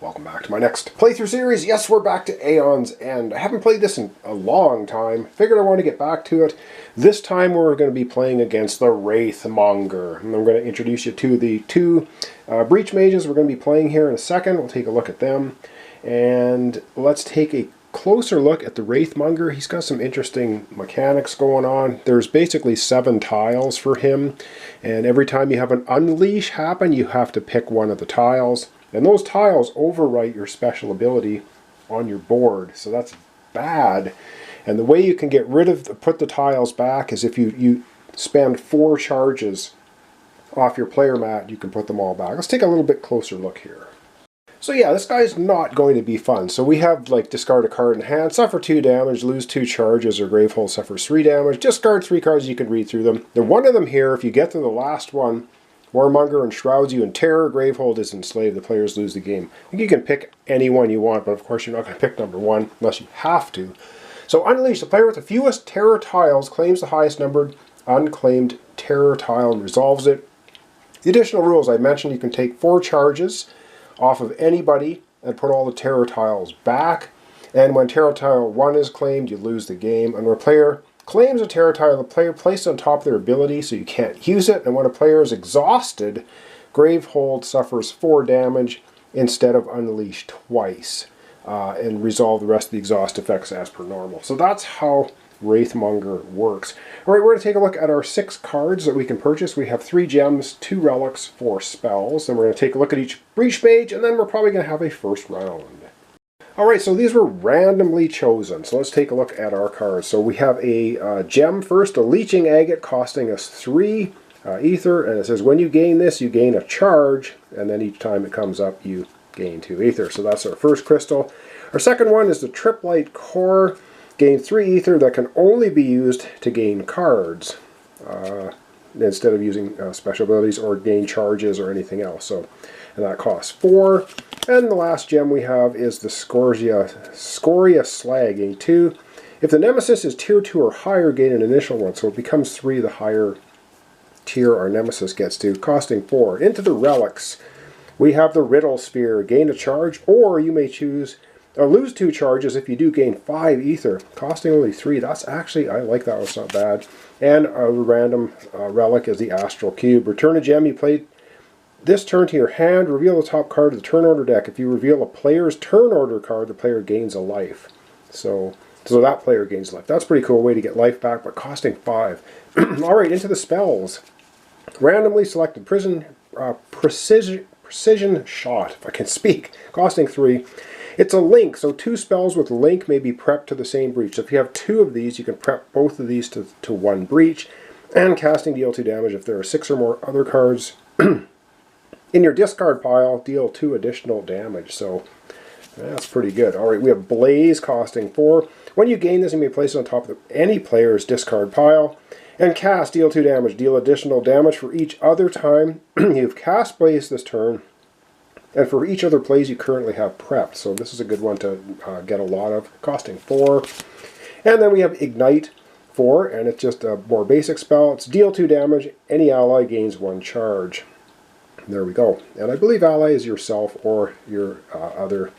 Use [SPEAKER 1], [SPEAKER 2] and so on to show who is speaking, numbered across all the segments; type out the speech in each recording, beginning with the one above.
[SPEAKER 1] Welcome back to my next playthrough series. Yes, we're back to Aeons, and I haven't played this in a long time. Figured I want to get back to it. This time we're going to be playing against the Wraithmonger. And I'm going to introduce you to the two Breach Mages we're going to be playing here in a second. We'll take a look at them. And let's take a closer look at the Wraithmonger. He's got some interesting mechanics going on. There's basically 7 tiles for him. And every time you have an unleash happen, you have to pick one of the tiles. And those tiles overwrite your special ability on your board, so that's bad. And the way you can get rid of, put the tiles back is if you spend 4 charges off your player mat, you can put them all back. Let's take a little bit closer look here. So yeah, this guy's not going to be fun. So we have like discard a card in hand, suffer 2 damage, lose 2 charges, or Gravehold suffers 3 damage. Discard 3 cards, you can read through them. There are one of them here, if you get to the last one, Warmonger enshrouds you in terror, Gravehold is enslaved, the players lose the game. I think you can pick any one you want, but of course you're not going to pick number 1 unless you have to. So Unleash, the player with the fewest terror tiles claims the highest numbered unclaimed terror tile and resolves it. The additional rules I mentioned, you can take 4 charges off of anybody and put all the terror tiles back. And when terror tile 1 is claimed, you lose the game. And when a player claims a terror tile, the player places on top of their ability so you can't use it, and when a player is exhausted, Gravehold suffers 4 damage instead of Unleash twice, and resolve the rest of the exhaust effects as per normal. So that's how Wraithmonger works. Alright, we're going to take a look at our 6 cards that we can purchase. We have 3 gems, 2 relics, 4 spells, and we're going to take a look at each Breach Mage, and then we're probably going to have a first round. Alright, so these were randomly chosen, so let's take a look at our cards. So we have a gem first, a Leeching Agate, costing us 3 ether, and it says when you gain this, you gain a charge, and then each time it comes up, you gain 2 ether. So that's our first crystal. Our second one is the Triplite Core, gain 3 ether that can only be used to gain cards, instead of using special abilities or gain charges or anything else. So, and that costs 4. And the last gem we have is the Scoria Slag, gain 2. If the Nemesis is tier 2 or higher, gain an initial one, so it becomes 3 the higher tier our Nemesis gets to, costing 4. Into the relics, we have the Riddle Sphere, gain a charge, or you may choose lose 2 charges if you do gain 5 ether, costing only 3. That's actually, I like that, it's not bad. And a random relic is the Astral Cube. Return a gem you played this turn to your hand, reveal the top card of the turn order deck. If you reveal a player's turn order card, the player gains a life. So that player gains life. That's a pretty cool way to get life back, but costing 5. Alright, into the spells. Randomly selected precision shot, if I can speak, costing 3. It's a link, so 2 spells with link may be prepped to the same breach. So if you have 2 of these, you can prep both of these to 1 breach. And casting deal 2 damage if there are 6 or more other cards in your discard pile, deal 2 additional damage. So that's pretty good. Alright, we have Blaze costing 4. When you gain this, you may place it on top of any player's discard pile. And cast, deal 2 damage. Deal additional damage for each other time you've cast Blaze this turn, and for each other plays you currently have prepped. So this is a good one to get a lot of, costing 4. And then we have Ignite 4, and it's just a more basic spell. It's deal 2 damage. Any ally gains 1 charge. There we go. And I believe ally is yourself or your other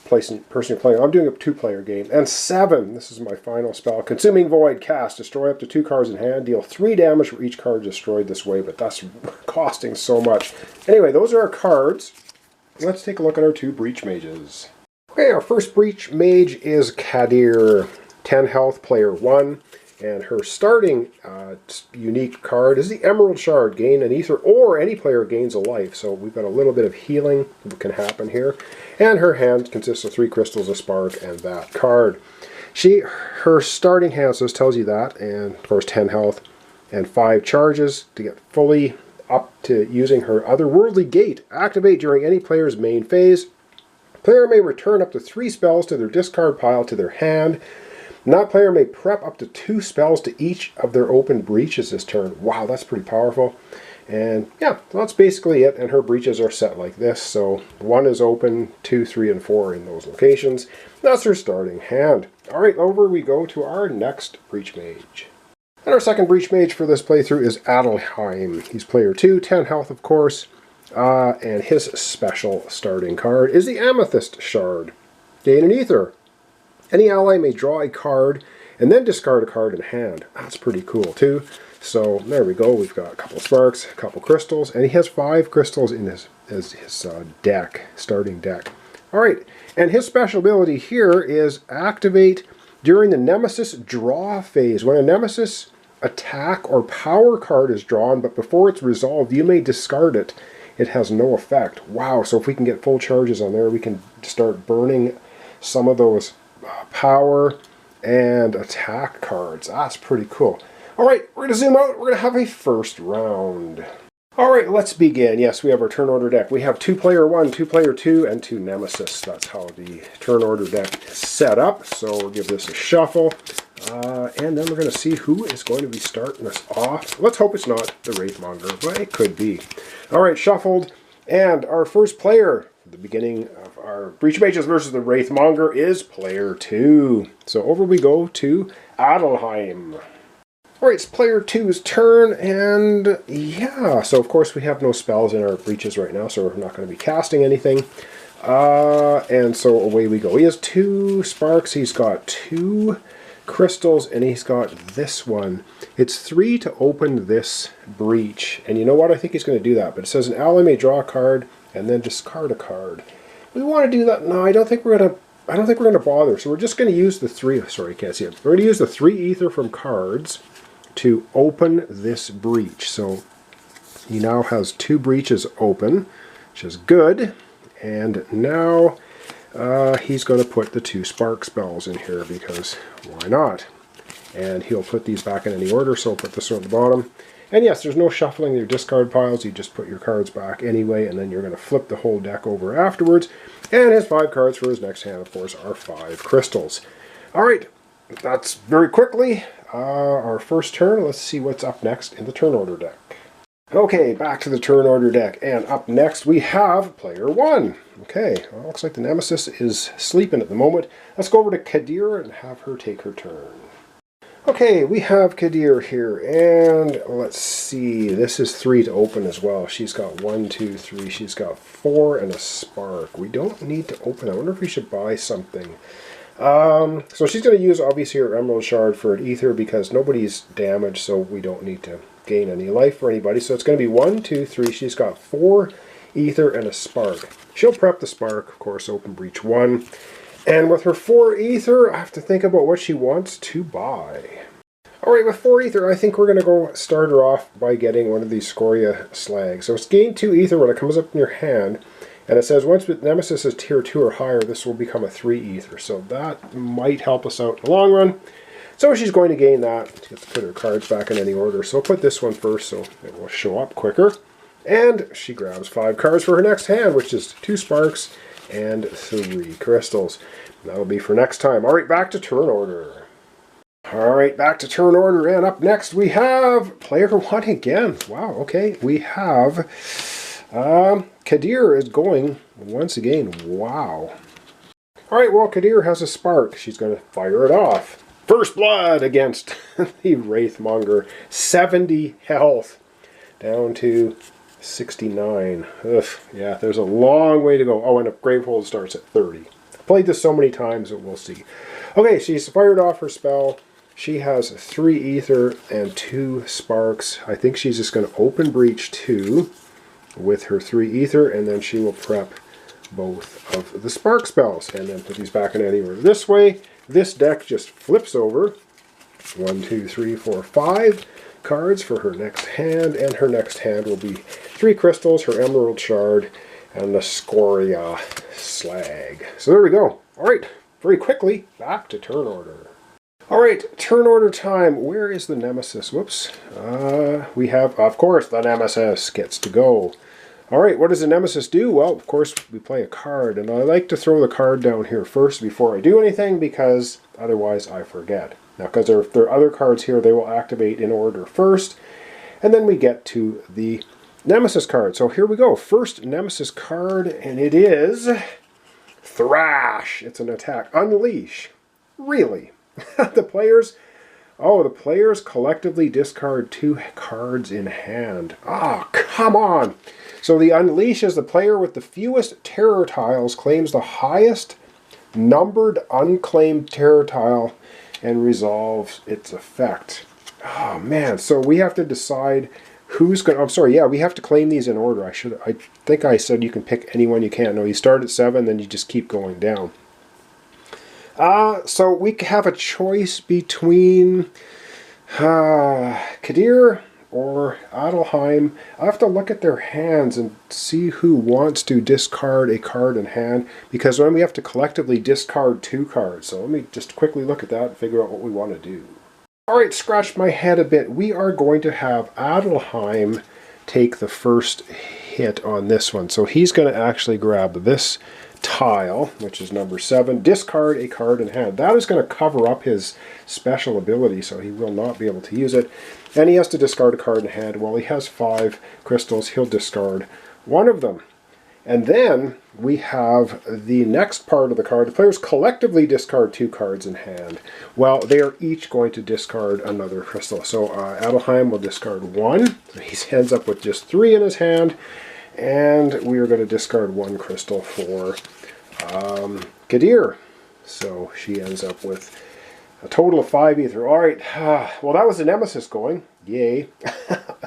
[SPEAKER 1] person you're playing. I'm doing a 2-player game. And 7, this is my final spell. Consuming Void, cast. Destroy up to 2 cards in hand. Deal 3 damage for each card destroyed this way, but that's costing so much. Anyway, those are our cards. Let's take a look at our 2 Breach Mages. Okay, our first Breach Mage is Kadir. 10 health, player 1. And her starting unique card is the Emerald Shard. Gain an ether, or any player gains a life. So we've got a little bit of healing that can happen here. And her hand consists of 3 crystals, a spark, and that card. Her starting hand, so this tells you that, and of course 10 health and 5 charges to get fully up to using her Otherworldly Gate. Activate during any player's main phase. Player may return up to 3 spells to their discard pile to their hand. And that player may prep up to 2 spells to each of their open breaches this turn. Wow, that's pretty powerful. And yeah, that's basically it. And her breaches are set like this. So 1 is open, 2, 3, and 4 in those locations. That's her starting hand. Alright, over we go to our next Breach Mage. And our second Breach Mage for this playthrough is Adelheim. He's player 2, 10 health of course. And his special starting card is the Amethyst Shard. Gain an Ether. Any ally may draw a card and then discard a card in hand. That's pretty cool too. So there we go. We've got a couple sparks, a couple crystals, and he has 5 crystals in his deck, starting deck. All right, and his special ability here is activate during the Nemesis draw phase. When a Nemesis attack or power card is drawn, but before it's resolved, you may discard it. It has no effect. Wow, so if we can get full charges on there, we can start burning some of those power and attack cards. That's pretty cool. All right, we're going to zoom out. We're going to have a first round. All right, let's begin. Yes, we have our turn order deck. We have 2 player 1, 2 player 2, and 2 Nemesis. That's how the turn order deck is set up. So we'll give this a shuffle. And then we're going to see who is going to be starting us off. Let's hope it's not the Wraithmonger, but it could be. All right, shuffled. And our first player at the beginning of our Breach Mages versus the Wraithmonger is player 2. So over we go to Adelheim. Alright, it's player 2's turn, and yeah, so of course we have no spells in our breaches right now, so we're not going to be casting anything. And so away we go. He has 2 sparks, he's got 2 crystals, and he's got this one. It's 3 to open this breach, and you know what? I think he's going to do that, but it says an ally may draw a card and then discard a card. We want to do that. No, I don't think we're going to bother, so we're just going to use the 3, sorry, I can't see it. We're going to use the 3 ether from cards to open this breach. So he now has 2 breaches open, which is good. And now he's going to put the 2 spark spells in here because why not? And he'll put these back in any order, so I'll put this one at the bottom. And yes, there's no shuffling your discard piles. You just put your cards back anyway, and then you're going to flip the whole deck over afterwards. And his 5 cards for his next hand, of course, are 5 crystals. All right, that's very quickly our first turn. Let's see what's up next in the turn order deck. Okay, back to the turn order deck, and up next we have player 1. Okay, well, looks like the Nemesis is sleeping at the moment. Let's go over to Kadir and have her take her turn. Okay, we have Kadir here, and let's see, this is 3 to open as well. She's got 1, 2, 3, she's got 4 and a spark. We don't need to open. I wonder if we should buy something. So she's going to use, obviously, her Emerald Shard for an Ether because nobody's damaged, so we don't need to gain any life for anybody. So it's going to be 1, 2, 3. She's got 4 Ether and a Spark. She'll prep the Spark, of course, open breach 1. And with her 4 Ether, I have to think about what she wants to buy. Alright, with 4 Ether, I think we're going to go start her off by getting one of these Scoria Slags. So it's gain 2 Ether when it comes up in your hand. And it says once Nemesis is tier 2 or higher, this will become a 3 ether. So that might help us out in the long run. So she's going to gain that to put her cards back in any order. So I'll put this one first so it will show up quicker. And she grabs 5 cards for her next hand, which is 2 sparks and 3 crystals. That'll be for next time. All right, back to turn order. All right, back to turn order. And up next we have player 1 again. Wow, okay. We have... Kadir is going once again. Wow. Alright, well, Kadir has a spark. She's going to fire it off. First blood against the Wraithmonger. 70 health. Down to 69. Ugh, yeah, there's a long way to go. Oh, and a Gravehold starts at 30. I've played this so many times that we'll see. Okay, she's fired off her spell. She has 3 ether and 2 sparks. I think she's just going to open breach 2. With her 3 ether, and then she will prep both of the spark spells and then put these back in any order. This way, this deck just flips over. 1, 2, 3, 4, 5 cards for her next hand, and her next hand will be 3 crystals, her Emerald Shard, and the Scoria Slag. So there we go. Alright, very quickly, back to turn order. Alright, turn order time. Where is the Nemesis? Whoops. We have, of course, the Nemesis gets to go. Alright, what does the Nemesis do? Well, of course, we play a card, and I like to throw the card down here first before I do anything, because otherwise I forget. Now, because if there are other cards here, they will activate in order first, and then we get to the Nemesis card. So here we go. First Nemesis card, and it is Thrash. It's an attack. Unleash. Really? The players collectively discard 2 cards in hand. Ah, oh, come on! So the Unleash is the player with the fewest terror tiles claims the highest numbered unclaimed terror tile and resolves its effect. Oh man, so we have to decide who's going to... I'm sorry, yeah, we have to claim these in order. I think I said you can pick anyone you can. No, you start at 7, then you just keep going down. So we have a choice between Kadir or Adelheim. I have to look at their hands and see who wants to discard a card in hand, because then we have to collectively discard 2 cards. So let me just quickly look at that and figure out what we want to do. Alright, scratch my head a bit. We are going to have Adelheim take the first hit on this one. So he's going to actually grab this tile, which is number 7, discard a card in hand. That is going to cover up his special ability, so he will not be able to use it. And he has to discard a card in hand. Well, he has 5 crystals. He'll discard 1 of them. And then we have the next part of the card. The players collectively discard 2 cards in hand. Well, they are each going to discard another crystal. So Adelheim will discard 1. So he ends up with just 3 in his hand. And we are going to discard 1 crystal for Kadir. So she ends up with a total of 5 ether. Alright, well that was the Nemesis going. Yay.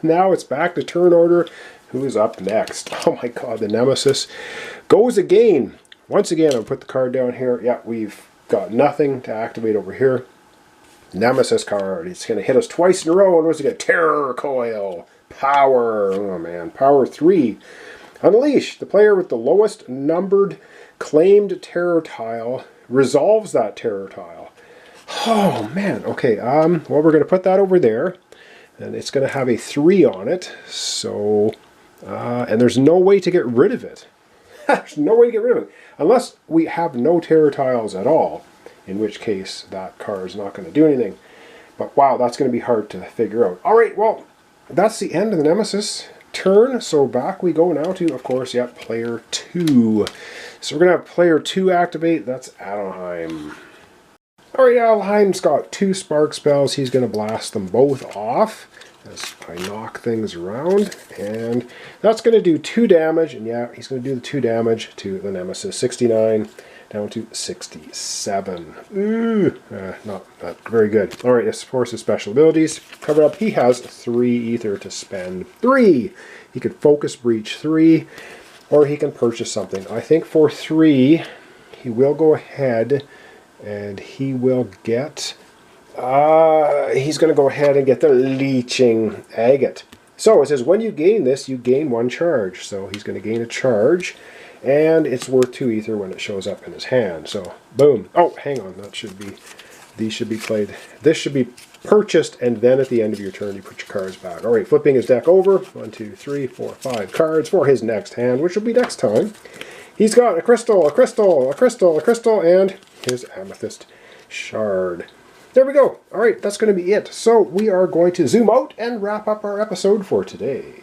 [SPEAKER 1] Now it's back to turn order. Who is up next? Oh my god, the Nemesis goes again. Once again, I'll put the card down here. Yeah, we've got nothing to activate over here. Nemesis card. It's going to hit us twice in a row. And what's it get? Terror Coil. Power. Oh man, Power 3. Unleash. The player with the lowest numbered claimed terror tile resolves that terror tile. Oh man, okay. Well, we're going to put that over there. And it's going to have a 3 on it. So... and there's no way to get rid of it. There's no way to get rid of it. Unless we have no terror tiles at all. In which case, that card is not going to do anything. But wow, that's going to be hard to figure out. Alright, well, that's the end of the Nemesis turn. So back we go now to, of course, yep, player 2. So we're going to have player 2 activate. That's Adelheim. Alright, Adelheim's got 2 spark spells. He's going to blast them both off as I knock things around, and that's going to do 2 damage, and yeah, he's going to do the 2 damage to the Nemesis. 69 down to 67. Ooh, not very good. Alright, as far as his special abilities, covered up, he has 3 ether to spend. 3! He could focus breach 3, or he can purchase something. I think for 3, he will go ahead and he will get... he's going to go ahead and get the Leeching Agate. So it says when you gain this, you gain 1 charge. So he's going to gain a charge, and it's worth 2 ether when it shows up in his hand. So boom. Oh, hang on. That should be... These should be played. This should be purchased, and then at the end of your turn, you put your cards back. All right, flipping his deck over. 1, 2, 3, 4, 5 cards for his next hand, which will be next time. He's got a crystal, a crystal, a crystal, a crystal, and his amethyst shard. There we go. All right, that's going to be it. So we are going to zoom out and wrap up our episode for today.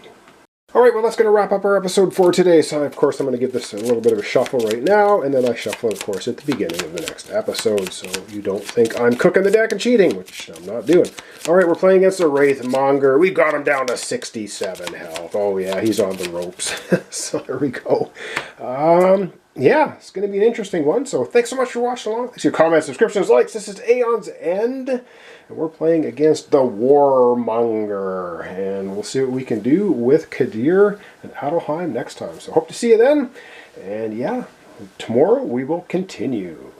[SPEAKER 1] All right, well, that's going to wrap up our episode for today. So, of course, I'm going to give this a little bit of a shuffle right now, and then I shuffle, of course, at the beginning of the next episode, so you don't think I'm cooking the deck and cheating, which I'm not doing. All right, we're playing against the Wraithmonger. We got him down to 67 health. Oh, yeah, he's on the ropes. So there we go. Yeah, it's going to be an interesting one. So thanks so much for watching along. Thanks for your comments, subscriptions, likes. This is Aeons End, and we're playing against the Wraithmonger. And we'll see what we can do with Kadir and Adelheim next time. So hope to see you then. And yeah, tomorrow we will continue.